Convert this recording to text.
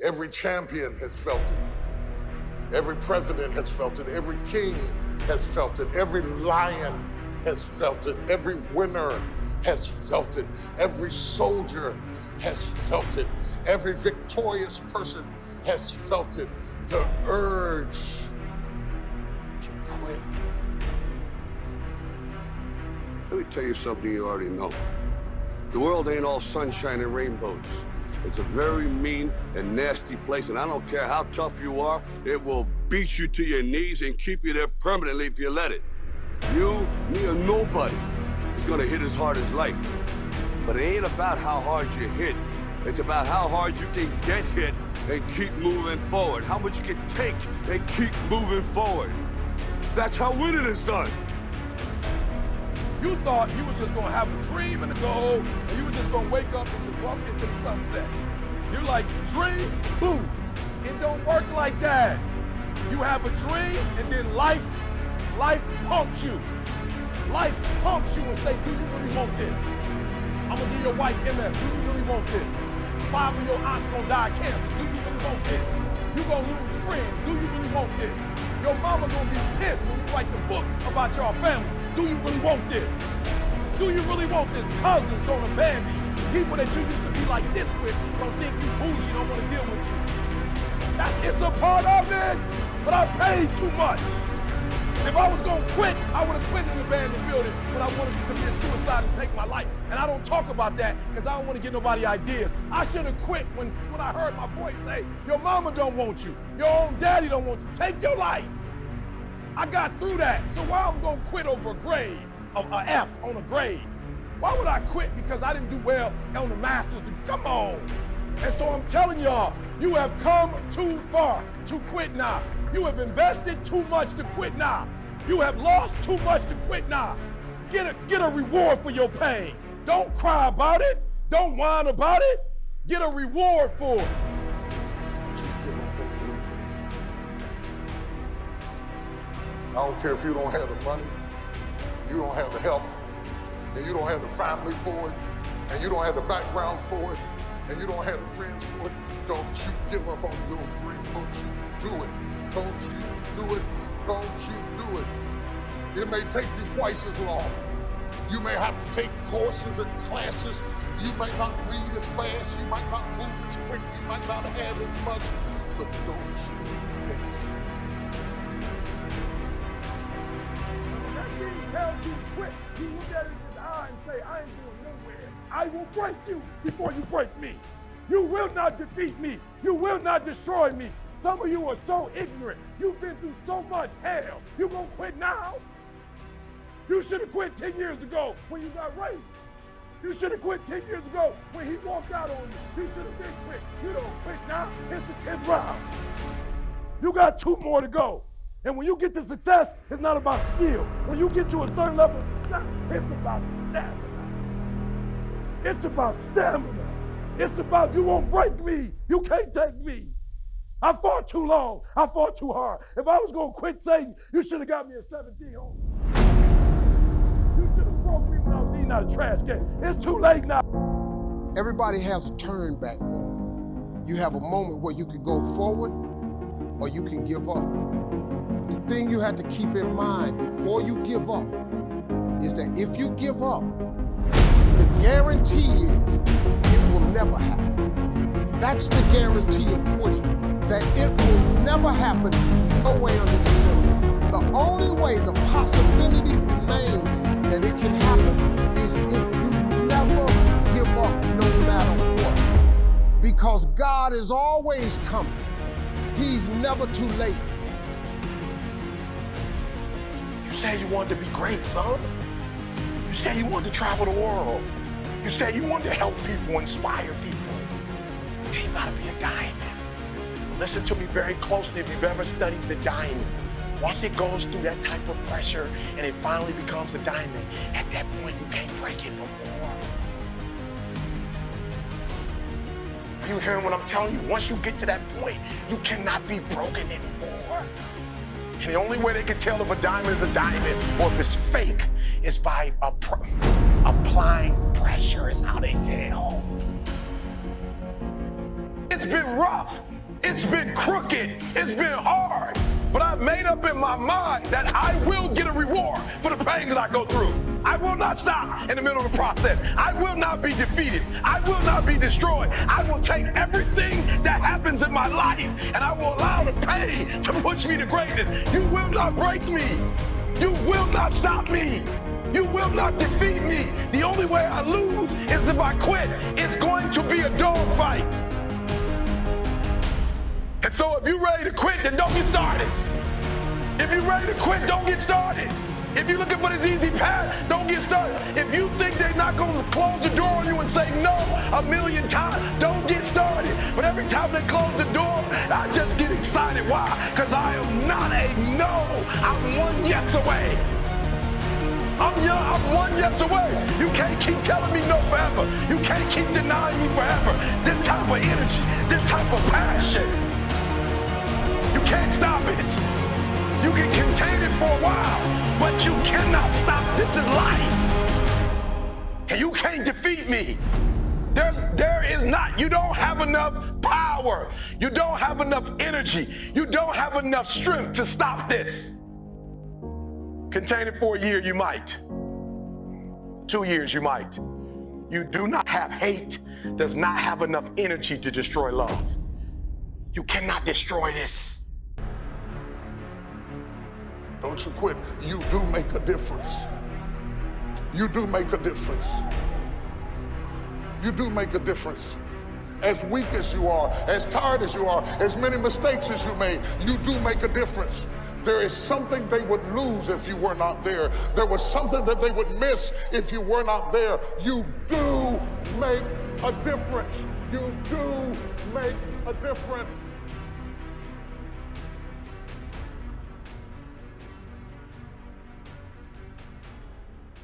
Every champion has felt it. Every president has felt it. Every king has felt it. Every lion has felt it. Every winner has felt it. Every soldier has felt it. Every victorious person has felt it. The urge to quit. Let me tell you something you already know. The world ain't all sunshine and rainbows. It's a very mean and nasty place, and I don't care how tough you are, it will beat you to your knees and keep you there permanently if you let it. You, me, or nobody is gonna hit as hard as life. But it ain't about how hard you hit. It's about how hard you can get hit and keep moving forward. How much you can take and keep moving forward. That's how winning is done. You thought you was just gonna have a dream and a goal, and you was just gonna wake up and just walk into the sunset. You're like, dream, boom. It don't work like that. You have a dream, and then life punks you. Life punks you and say, do you really want this? I'm gonna give your wife MS, do you really want this? 5 of your aunts gonna die of cancer, do you really want this? You gonna lose friends, do you really want this? Your mama gonna be pissed when you write the book about your family. Do you really want this? Do you really want this? Cousins gonna abandon you. People that you used to be like this with don't think you bougie, don't wanna deal with you. It's a part of it, but I paid too much. If I was gonna quit, I would have quit in an abandoned building when I wanted to commit suicide and take my life. And I don't talk about that because I don't want to give nobody ideas. I should have quit when I heard my voice say, your mama don't want you, your own daddy don't want you, take your life. I got through that, so why I'm gonna quit over a grade, an F on a grade? Why would I quit because I didn't do well on the master's degree? Come on. And so I'm telling y'all, you have come too far to quit now. You have invested too much to quit now. You have lost too much to quit now. Get a reward for your pain. Don't cry about it. Don't whine about it. Get a reward for it. I don't care if you don't have the money, you don't have the help, and you don't have the family for it, and you don't have the background for it, and you don't have the friends for it. Don't you give up on your dream. Don't you do it. Don't you do it. Don't you do it. It may take you twice as long. You may have to take courses and classes. You might not read as fast. You might not move as quick. You might not have as much. But don't you quit. Tells you quit, you look at it in his eye and say, I ain't going nowhere. I will break you before you break me. You will not defeat me. You will not destroy me. Some of you are so ignorant. You've been through so much hell. You gonna quit now? You should have quit 10 years ago when you got raped. You should have quit 10 years ago when he walked out on you. You should have been quit. You don't quit now. It's the 10th round. You got 2 more to go. And when you get to success, it's not about skill. When you get to a certain level of success, it's about stamina. It's about stamina. It's about you won't break me. You can't take me. I fought too long. I fought too hard. If I was going to quit Satan, you should have got me at 17 home. You should have broke me when I was eating out of trash can. It's too late now. Everybody has a turn back moment. You have a moment where you can go forward or you can give up. The thing you have to keep in mind before you give up is that if you give up, the guarantee is it will never happen. That's the guarantee of quitting, that it will never happen no way under the sun. The only way the possibility remains that it can happen is if you never give up no matter what. Because God is always coming. He's never too late. You said you wanted to be great, son. You said you wanted to travel the world. You said you wanted to help people, inspire people. You gotta be a diamond. Listen to me very closely if you've ever studied the diamond. Once it goes through that type of pressure and it finally becomes a diamond, at that point you can't break it no more. Are you hearing what I'm telling you? Once you get to that point, you cannot be broken anymore. And the only way they can tell if a diamond is a diamond or if it's fake is by applying pressure is how they tell. It's been rough. It's been crooked. It's been hard. But I've made up in my mind that I will get a reward for the pain that I go through. I will not stop in the middle of the process. I will not be defeated. I will not be destroyed. I will take everything that happens in my life and I will allow the pain to push me to greatness. You will not break me. You will not stop me. You will not defeat me. The only way I lose is if I quit. It's going to be a dogfight. And so if you're ready to quit, then don't get started. If you're ready to quit, don't get started. If you're looking for this easy path, don't get started. If you think they're not going to close the door on you and say no a million times, don't get started. But every time they close the door, I just get excited. Why? Because I am not a no. I'm one yes away. I'm young, I'm one yes away. You can't keep telling me no forever. You can't keep denying me forever. This type of energy, this type of passion, you can't stop it. You can contain it for a while, but you cannot stop. This is life. And you can't defeat me. There is not. You don't have enough power. You don't have enough energy. You don't have enough strength to stop this. Contain it for a year, you might. 2 years, you might. You do not have hate, does not have enough energy to destroy love. You cannot destroy this. Don't you quit. You do make a difference. You do make a difference. You do make a difference. As weak as you are, as tired as you are, as many mistakes as you made, you do make a difference. There is something they would lose if you were not there. There was something that they would miss if you were not there. You do make a difference. You do make a difference.